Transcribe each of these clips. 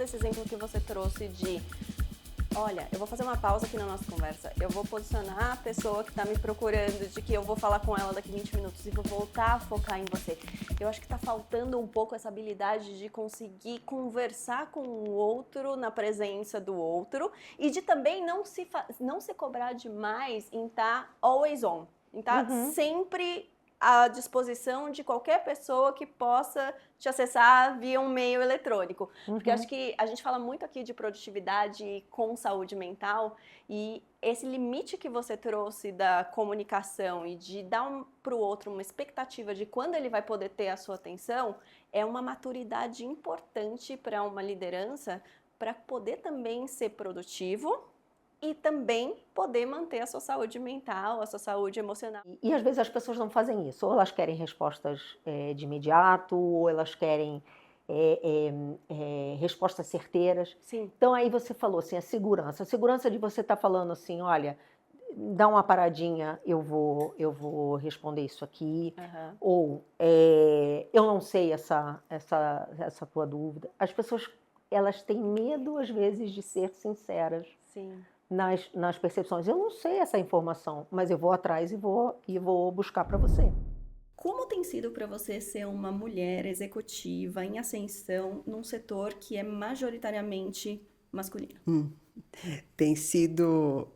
esse exemplo que você trouxe de, olha, eu vou fazer uma pausa aqui na nossa conversa, eu vou posicionar a pessoa que está me procurando, de que eu vou falar com ela daqui 20 minutos e vou voltar a focar em você. Eu acho que está faltando um pouco essa habilidade de conseguir conversar com o outro na presença do outro e de também não se cobrar demais em estar always on, em estar sempre à disposição de qualquer pessoa que possa te acessar via um meio eletrônico. Porque eu acho que a gente fala muito aqui de produtividade com saúde mental e esse limite que você trouxe da comunicação e de dar para o outro uma expectativa de quando ele vai poder ter a sua atenção é uma maturidade importante para uma liderança para poder também ser produtivo e também poder manter a sua saúde mental, a sua saúde emocional. E às vezes as pessoas não fazem isso, ou elas querem respostas de imediato, ou elas querem respostas certeiras. Sim. Então aí você falou assim, a segurança de você estar falando assim, olha, dá uma paradinha, eu vou responder isso aqui, ou eu não sei essa tua dúvida. As pessoas, elas têm medo às vezes de ser sinceras. Sim. Nas percepções. Eu não sei essa informação, mas eu vou atrás e vou buscar para você. Como tem sido para você ser uma mulher executiva em ascensão num setor que é majoritariamente masculino? Tem sido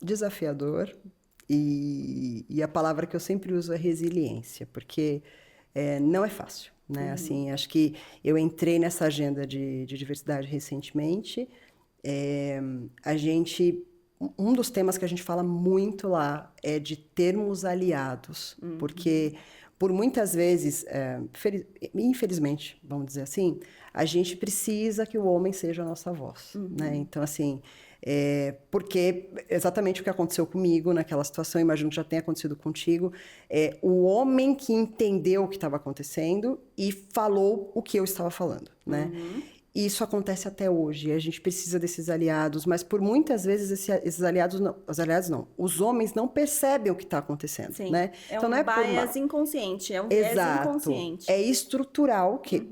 desafiador e a palavra que eu sempre uso é resiliência, porque não é fácil, né? Assim, acho que eu entrei nessa agenda de diversidade recentemente. Um dos temas que a gente fala muito lá é de termos aliados, porque por muitas vezes, infelizmente, vamos dizer assim, a gente precisa que o homem seja a nossa voz, né? Então, assim, porque exatamente o que aconteceu comigo naquela situação, imagino que já tenha acontecido contigo, o homem que entendeu o que estava acontecendo e falou o que eu estava falando, né? E isso acontece até hoje, a gente precisa desses aliados, mas por muitas vezes esses aliados não, os homens não percebem o que está acontecendo, Sim. né? Então, não é bias inconsciente, é um viés inconsciente. É estrutural, que,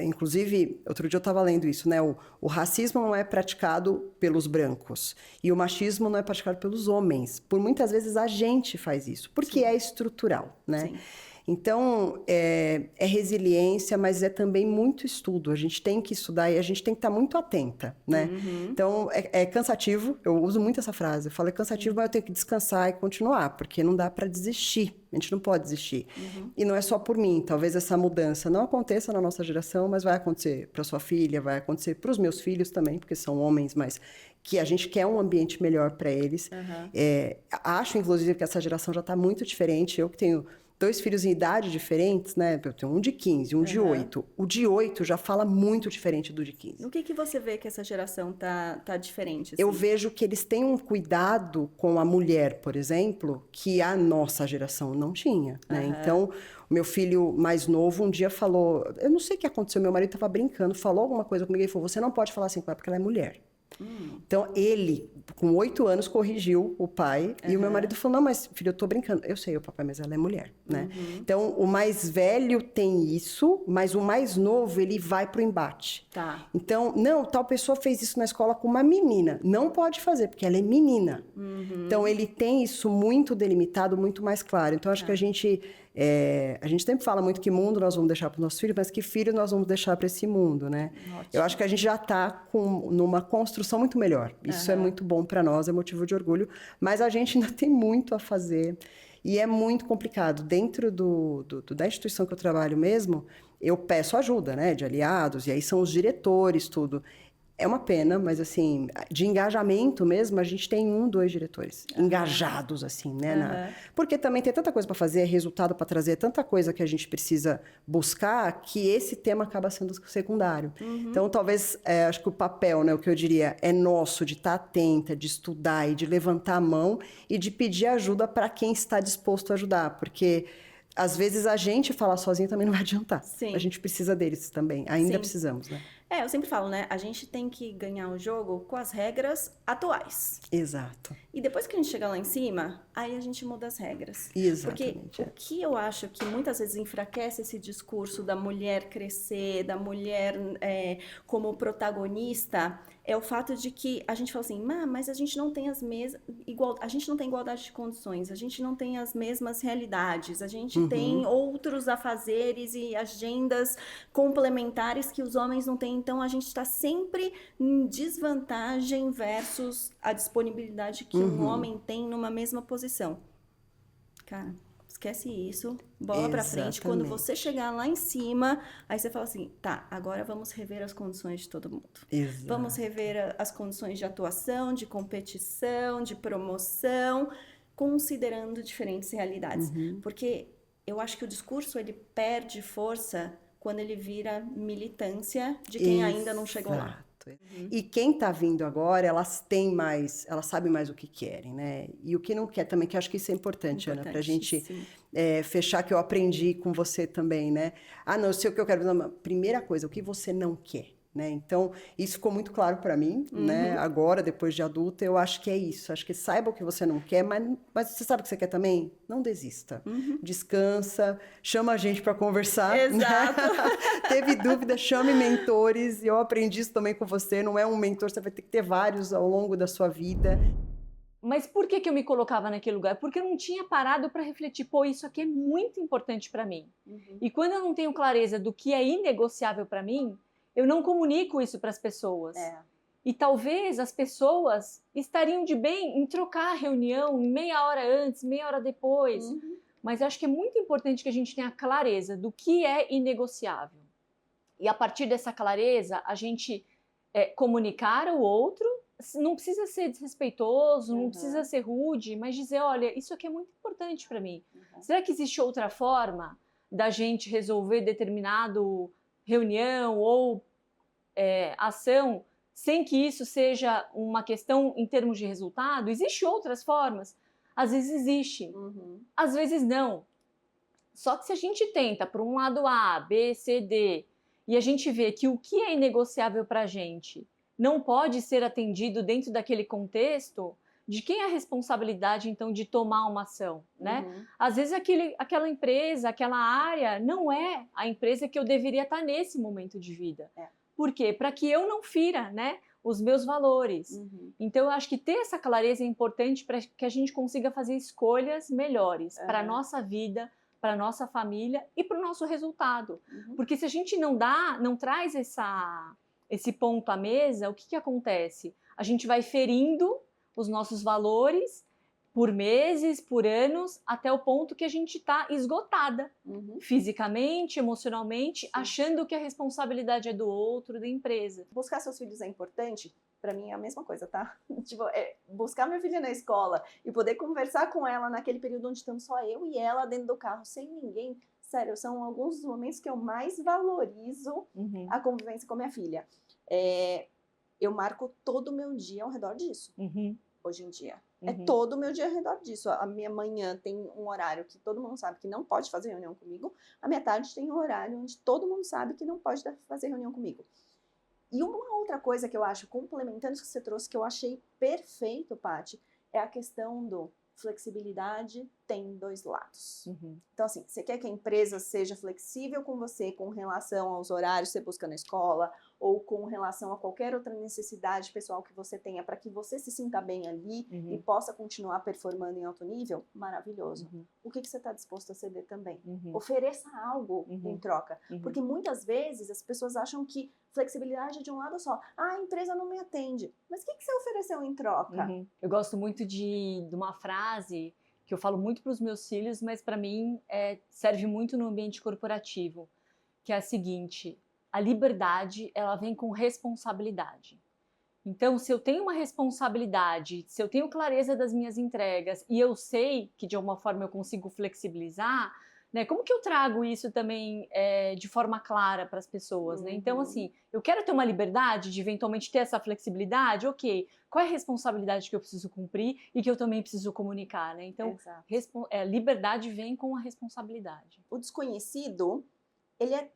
inclusive, outro dia eu estava lendo isso, né? O racismo não é praticado pelos brancos e o machismo não é praticado pelos homens. Por muitas vezes a gente faz isso, porque é estrutural, né? Sim. Então, é resiliência, mas é também muito estudo. A gente tem que estudar e a gente tem que estar muito atenta, né? Então, é cansativo. Eu uso muito essa frase. Eu falo, é cansativo, mas eu tenho que descansar e continuar, porque não dá para desistir. A gente não pode desistir. E não é só por mim. Talvez essa mudança não aconteça na nossa geração, mas vai acontecer para sua filha, vai acontecer para os meus filhos também, porque são homens, mas que a gente quer um ambiente melhor para eles. Acho, inclusive, que essa geração já está muito diferente. Eu que tenho 2 filhos em idade diferentes, né? Eu tenho um de 15, um de 8. O de 8 já fala muito diferente do de 15. O que você vê que essa geração tá diferente? Assim? Eu vejo que eles têm um cuidado com a mulher, por exemplo, que a nossa geração não tinha, né? Então, o meu filho mais novo um dia falou, eu não sei o que aconteceu, meu marido estava brincando, falou alguma coisa comigo e falou, você não pode falar assim com ela porque ela é mulher. Então, ele, com 8 anos, corrigiu o pai. E o meu marido falou, não, mas filho, eu tô brincando. Eu sei, o papai, mas ela é mulher, né? Então, o mais velho tem isso, mas o mais novo, ele vai pro embate. Tá. Então, não, tal pessoa fez isso na escola com uma menina. Não pode fazer, porque ela é menina. Então, ele tem isso muito delimitado, muito mais claro. Então, acho que a gente sempre fala muito que mundo nós vamos deixar para os nossos filhos, mas que filho nós vamos deixar para esse mundo, né? Ótimo. Eu acho que a gente já está numa construção muito melhor. Isso é muito bom para nós, é motivo de orgulho, mas a gente ainda tem muito a fazer e é muito complicado. Dentro da instituição que eu trabalho mesmo, eu peço ajuda, né, de aliados, e aí são os diretores, tudo. É uma pena, mas assim, de engajamento mesmo, a gente tem 1, 2 diretores engajados, assim, né? Porque também tem tanta coisa para fazer, resultado para trazer, tanta coisa que a gente precisa buscar, que esse tema acaba sendo secundário. Então, talvez, acho que o papel, né, o que eu diria, é nosso de estar atenta, de estudar e de levantar a mão e de pedir ajuda para quem está disposto a ajudar, porque às vezes a gente falar sozinho também não vai adiantar. Sim. A gente precisa deles também, ainda Sim. precisamos, né? Eu sempre falo, né? A gente tem que ganhar o jogo com as regras atuais. Exato. E depois que a gente chegar lá em cima, aí a gente muda as regras. Exatamente. Porque o que eu acho que muitas vezes enfraquece esse discurso da mulher crescer, da mulher como protagonista, é o fato de que a gente fala assim, mas a gente não tem a gente não tem igualdade de condições, a gente não tem as mesmas realidades, a gente tem outros afazeres e agendas complementares que os homens não têm, então a gente está sempre em desvantagem versus a disponibilidade que um homem tem numa mesma posição. Cara, esquece isso, bola pra frente. Quando você chegar lá em cima, aí você fala assim, tá, agora vamos rever as condições de todo mundo. Exato. Vamos rever as condições de atuação, de competição, de promoção, considerando diferentes realidades. Porque eu acho que o discurso, ele perde força quando ele vira militância de quem ainda não chegou lá. E quem está vindo agora, elas sabem mais o que querem, né? E o que não quer também, que eu acho que isso é importante, Ana, para a gente fechar, que eu aprendi com você também, né? Não, eu sei o que eu quero. Não, primeira coisa, o que você não quer, né? Então, isso ficou muito claro para mim, né? Agora, depois de adulta, eu acho que é isso. Acho que saiba o que você não quer, mas você sabe o que você quer também? Não desista. Descansa, chama a gente para conversar. Exato. Né? Teve dúvida, chame mentores. Eu aprendi isso também com você. Não é um mentor, você vai ter que ter vários ao longo da sua vida. Mas por que eu me colocava naquele lugar? Porque eu não tinha parado para refletir, isso aqui é muito importante para mim. E quando eu não tenho clareza do que é inegociável para mim, eu não comunico isso para as pessoas. E talvez as pessoas estariam de bem em trocar a reunião meia hora antes, meia hora depois. Mas eu acho que é muito importante que a gente tenha clareza do que é inegociável. E a partir dessa clareza, a gente comunicar ao outro, não precisa ser desrespeitoso, não precisa ser rude, mas dizer, olha, isso aqui é muito importante para mim. Será que existe outra forma da gente resolver determinado reunião ou ação sem que isso seja uma questão em termos de resultado? Existem outras formas? Às vezes existe, às vezes não. Só que se a gente tenta por um lado A, B, C, D, e a gente vê que o que é inegociável para a gente não pode ser atendido dentro daquele contexto, de quem é a responsabilidade, então, de tomar uma ação, né? Às vezes aquela empresa, aquela área, não é a empresa que eu deveria estar nesse momento de vida. Por quê? Para que eu não fira, né, os meus valores. Então, eu acho que ter essa clareza é importante para que a gente consiga fazer escolhas melhores para a nossa vida, para a nossa família e para o nosso resultado. Porque se a gente não traz esse ponto à mesa, o que acontece? A gente vai ferindo os nossos valores por meses, por anos, até o ponto que a gente está esgotada, fisicamente, emocionalmente, achando que a responsabilidade é do outro, da empresa. Buscar seus filhos é importante? Pra mim é a mesma coisa, tá? Tipo, buscar minha filha na escola e poder conversar com ela naquele período onde estamos só eu e ela dentro do carro, sem ninguém. Sério, são alguns dos momentos que eu mais valorizo a convivência com minha filha. Eu marco todo o meu dia ao redor disso, hoje em dia. É todo o meu dia ao redor disso. A minha manhã tem um horário que todo mundo sabe que não pode fazer reunião comigo. A minha tarde tem um horário onde todo mundo sabe que não pode fazer reunião comigo. E uma outra coisa que eu acho, complementando isso que você trouxe, que eu achei perfeito, Paty, é a questão do flexibilidade tem dois lados. Então, assim, você quer que a empresa seja flexível com você com relação aos horários que você busca na escola ou com relação a qualquer outra necessidade pessoal que você tenha para que você se sinta bem ali e possa continuar performando em alto nível? Maravilhoso. O que você está disposto a ceder também? Ofereça algo em troca. Porque muitas vezes as pessoas acham que flexibilidade é de um lado só. A empresa não me atende. Mas o que você ofereceu em troca? Eu gosto muito de uma frase que eu falo muito para os meus filhos, mas para mim serve muito no ambiente corporativo, que é a seguinte: a liberdade, ela vem com responsabilidade. Então, se eu tenho uma responsabilidade, se eu tenho clareza das minhas entregas e eu sei que de alguma forma eu consigo flexibilizar, né, como que eu trago isso também de forma clara para as pessoas, né? Então, assim, eu quero ter uma liberdade de eventualmente ter essa flexibilidade, ok, qual é a responsabilidade que eu preciso cumprir e que eu também preciso comunicar, né? Então, liberdade vem com a responsabilidade. O desconhecido, ele é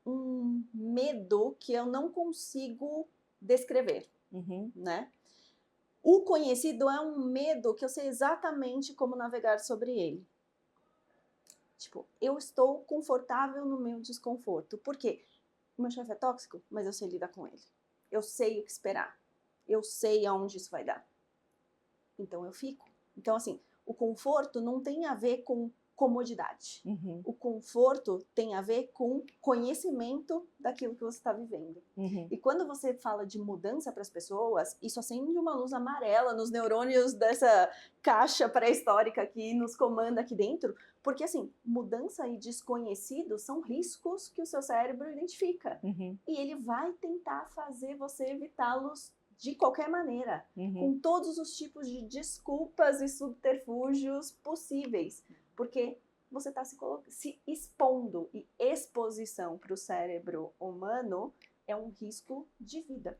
um medo que eu não consigo descrever, né? O conhecido é um medo que eu sei exatamente como navegar sobre ele. Tipo, eu estou confortável no meu desconforto. Por quê? O meu chefe é tóxico, mas eu sei lidar com ele. Eu sei o que esperar. Eu sei aonde isso vai dar. Então eu fico. Então, assim, o conforto não tem a ver com comodidade. O conforto tem a ver com conhecimento daquilo que você está vivendo. E quando você fala de mudança para as pessoas, isso acende uma luz amarela nos neurônios dessa caixa pré-histórica que nos comanda aqui dentro, porque assim, mudança e desconhecido são riscos que o seu cérebro identifica. E ele vai tentar fazer você evitá-los de qualquer maneira, com todos os tipos de desculpas e subterfúgios possíveis, porque você está se expondo, e exposição para o cérebro humano é um risco de vida.